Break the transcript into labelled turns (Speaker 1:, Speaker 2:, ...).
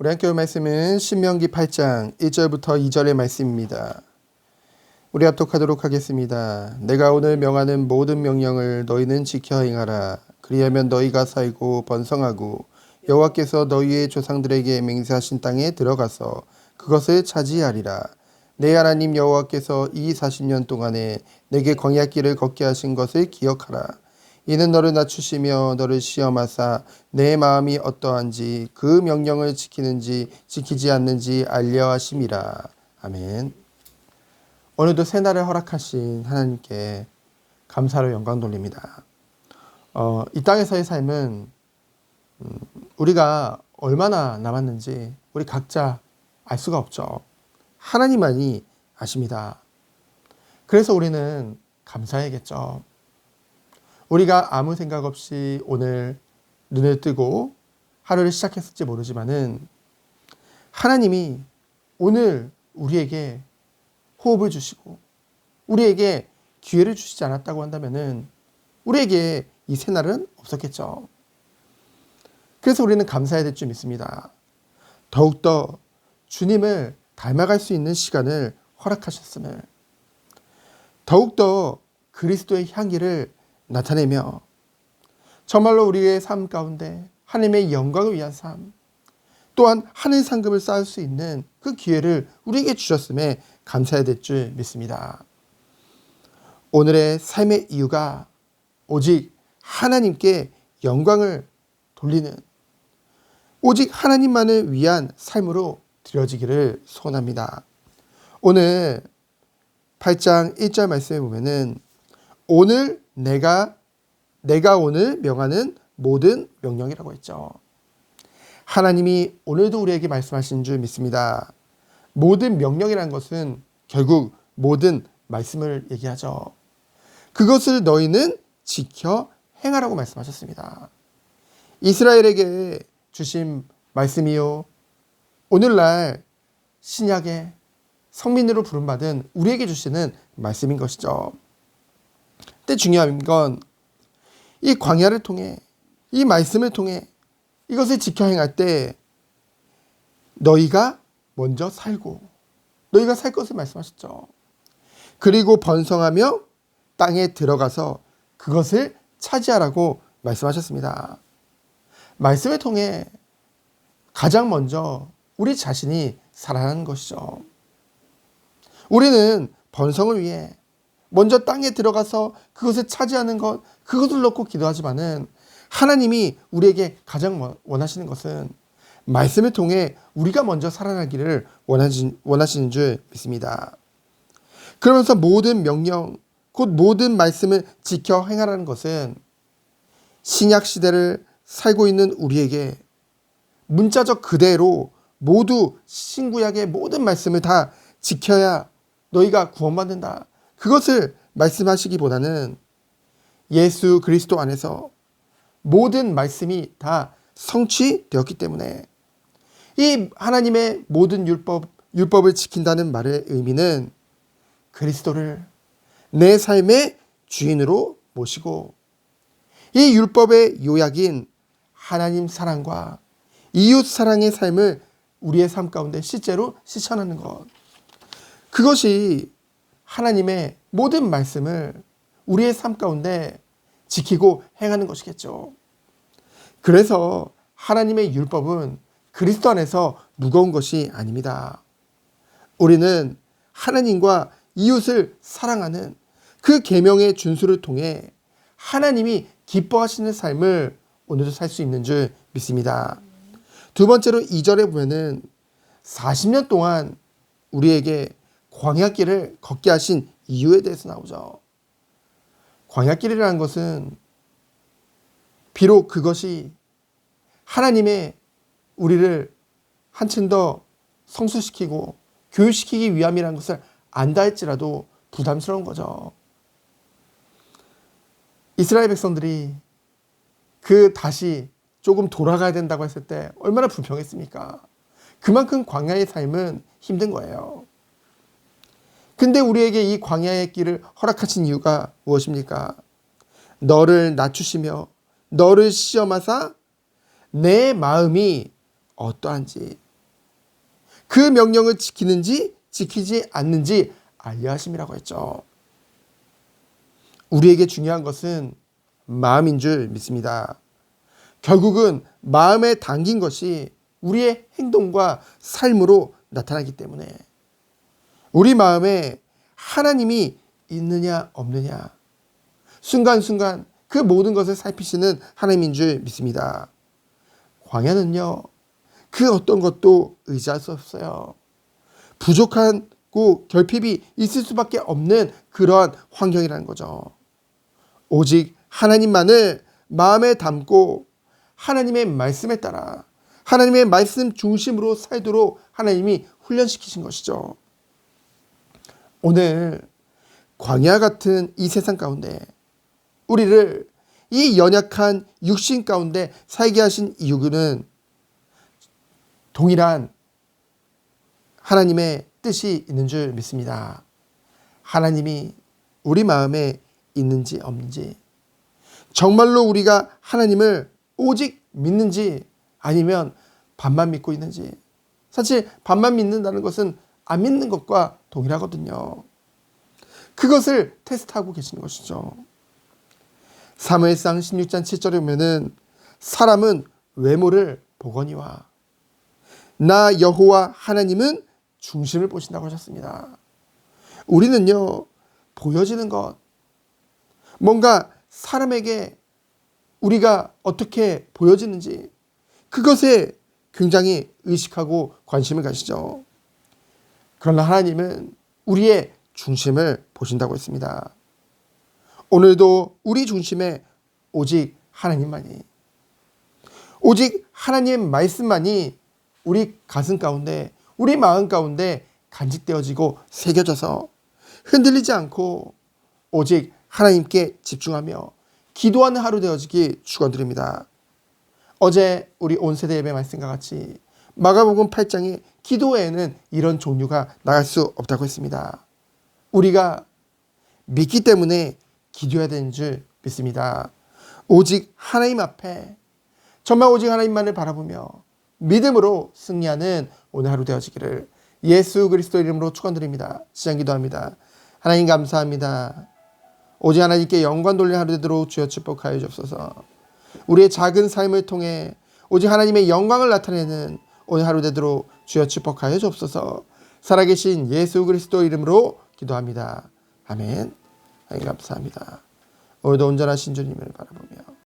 Speaker 1: 우리 함께 말씀은 신명기 8장 1절부터 2절의 말씀입니다. 우리 합독하도록 하겠습니다. 내가 오늘 명하는 모든 명령을 너희는 지켜 행하라. 그리하면 너희가 살고 번성하고 여호와께서 너희의 조상들에게 맹세하신 땅에 들어가서 그것을 차지하리라. 내 하나님 여호와께서 이 40년 동안에 내게 광야길을 걷게 하신 것을 기억하라. 이는 너를 낮추시며 너를 시험하사 내 마음이 어떠한지 그 명령을 지키는지 지키지 않는지 알려 하심이라. 아멘. 오늘도 새날을 허락하신 하나님께 감사로 영광 돌립니다. 이 땅에서의 삶은 우리가 얼마나 남았는지 우리 각자 알 수가 없죠. 하나님만이 아십니다. 그래서 우리는 감사해야겠죠. 우리가 아무 생각 없이 오늘 눈을 뜨고 하루를 시작했을지 모르지만은 하나님이 오늘 우리에게 호흡을 주시고 우리에게 기회를 주시지 않았다고 한다면은 우리에게 이 새날은 없었겠죠. 그래서 우리는 감사해야 될 줄 믿습니다. 더욱더 주님을 닮아갈 수 있는 시간을 허락하셨음을, 더욱더 그리스도의 향기를 나타내며 정말로 우리의 삶 가운데 하나님의 영광을 위한 삶, 또한 하늘 상급을 쌓을 수 있는 그 기회를 우리에게 주셨음에 감사해야 될 줄 믿습니다. 오늘의 삶의 이유가 오직 하나님께 영광을 돌리는, 오직 하나님만을 위한 삶으로 드려지기를 소원합니다. 오늘 8장 1절 말씀에 보면은 오늘 내가 오늘 명하는 모든 명령이라고 했죠. 하나님이 오늘도 우리에게 말씀하신 줄 믿습니다. 모든 명령이라는 것은 결국 모든 말씀을 얘기하죠. 그것을 너희는 지켜 행하라고 말씀하셨습니다. 이스라엘에게 주신 말씀이요, 오늘날 신약의 성민으로 부름받은 우리에게 주시는 말씀인 것이죠. 근데 중요한 건 이 광야를 통해, 이 말씀을 통해 이것을 지켜 행할 때 너희가 먼저 살고 너희가 살 것을 말씀하셨죠. 그리고 번성하며 땅에 들어가서 그것을 차지하라고 말씀하셨습니다. 말씀을 통해 가장 먼저 우리 자신이 살아나는 것이죠. 우리는 번성을 위해 먼저 땅에 들어가서 그것을 차지하는 것, 그것을 놓고 기도하지만은 하나님이 우리에게 가장 원하시는 것은 말씀을 통해 우리가 먼저 살아나기를 원하시는 줄 믿습니다. 그러면서 모든 명령, 곧 모든 말씀을 지켜 행하라는 것은 신약 시대를 살고 있는 우리에게 문자적 그대로 모두 신구약의 모든 말씀을 다 지켜야 너희가 구원받는다, 그것을 말씀하시기보다는 예수 그리스도 안에서 모든 말씀이 다 성취되었기 때문에 이 하나님의 모든 율법을 지킨다는 말의 의미는 그리스도를 내 삶의 주인으로 모시고 이 율법의 요약인 하나님 사랑과 이웃 사랑의 삶을 우리의 삶 가운데 실제로 실천하는 것, 그것이 하나님의 모든 말씀을 우리의 삶 가운데 지키고 행하는 것이겠죠. 그래서 하나님의 율법은 그리스도 안에서 무거운 것이 아닙니다. 우리는 하나님과 이웃을 사랑하는 그 계명의 준수를 통해 하나님이 기뻐하시는 삶을 오늘도 살 수 있는 줄 믿습니다. 두 번째로 2절에 보면은 40년 동안 우리에게 광야길을 걷게 하신 이유에 대해서 나오죠. 광야길이라는 것은 비록 그것이 하나님의 우리를 한층 더 성수시키고 교육시키기 위함이라는 것을 안다 할지라도 부담스러운 거죠. 이스라엘 백성들이 다시 조금 돌아가야 된다고 했을 때 얼마나 불평했습니까? 그만큼 광야의 삶은 힘든 거예요. 근데 우리에게 이 광야의 길을 허락하신 이유가 무엇입니까? 너를 낮추시며 너를 시험하사 내 마음이 어떠한지 그 명령을 지키는지 지키지 않는지 알려 하심이라고 했죠. 우리에게 중요한 것은 마음인 줄 믿습니다. 결국은 마음에 담긴 것이 우리의 행동과 삶으로 나타나기 때문에 우리 마음에 하나님이 있느냐 없느냐 순간순간 그 모든 것을 살피시는 하나님인 줄 믿습니다. 광야는요, 그 어떤 것도 의지할 수 없어요. 부족하고 결핍이 있을 수밖에 없는 그러한 환경이라는 거죠. 오직 하나님만을 마음에 담고 하나님의 말씀에 따라 하나님의 말씀 중심으로 살도록 하나님이 훈련시키신 것이죠. 오늘 광야 같은 이 세상 가운데 우리를 이 연약한 육신 가운데 살게 하신 이유는 동일한 하나님의 뜻이 있는 줄 믿습니다. 하나님이 우리 마음에 있는지 없는지, 정말로 우리가 하나님을 오직 믿는지 아니면 반만 믿고 있는지. 사실 반만 믿는다는 것은 안 믿는 것과 동일하거든요. 그것을 테스트하고 계시는 것이죠. 사무엘상 16장 7절에 보면은 사람은 외모를 보거니와 나 여호와 하나님은 중심을 보신다고 하셨습니다. 우리는요, 보여지는 것, 뭔가 사람에게 우리가 어떻게 보여지는지 그것에 굉장히 의식하고 관심을 가지죠. 그러나 하나님은 우리의 중심을 보신다고 했습니다. 오늘도 우리 중심에 오직 하나님만이, 오직 하나님의 말씀만이 우리 가슴 가운데, 우리 마음 가운데 간직되어지고 새겨져서 흔들리지 않고 오직 하나님께 집중하며 기도하는 하루 되어지기 축원드립니다. 어제 우리 온 세대 예배 말씀과 같이 마가복음 8장에 기도 외에는 이런 종류가 나갈 수 없다고 했습니다. 우리가 믿기 때문에 기도해야 되는 줄 믿습니다. 오직 하나님 앞에 정말 오직 하나님만을 바라보며 믿음으로 승리하는 오늘 하루 되어지기를 예수 그리스도 이름으로 축원드립니다. 시작 기도합니다. 하나님 감사합니다. 오직 하나님께 영광 돌리는 하루 되도록 주여 축복하여 주옵소서. 우리의 작은 삶을 통해 오직 하나님의 영광을 나타내는 오늘 하루 되도록 주여 축복하여 주옵소서. 살아계신 예수 그리스도 이름으로 기도합니다. 아멘. 하나님 감사합니다. 오늘도 온전하신 주님을 바라보며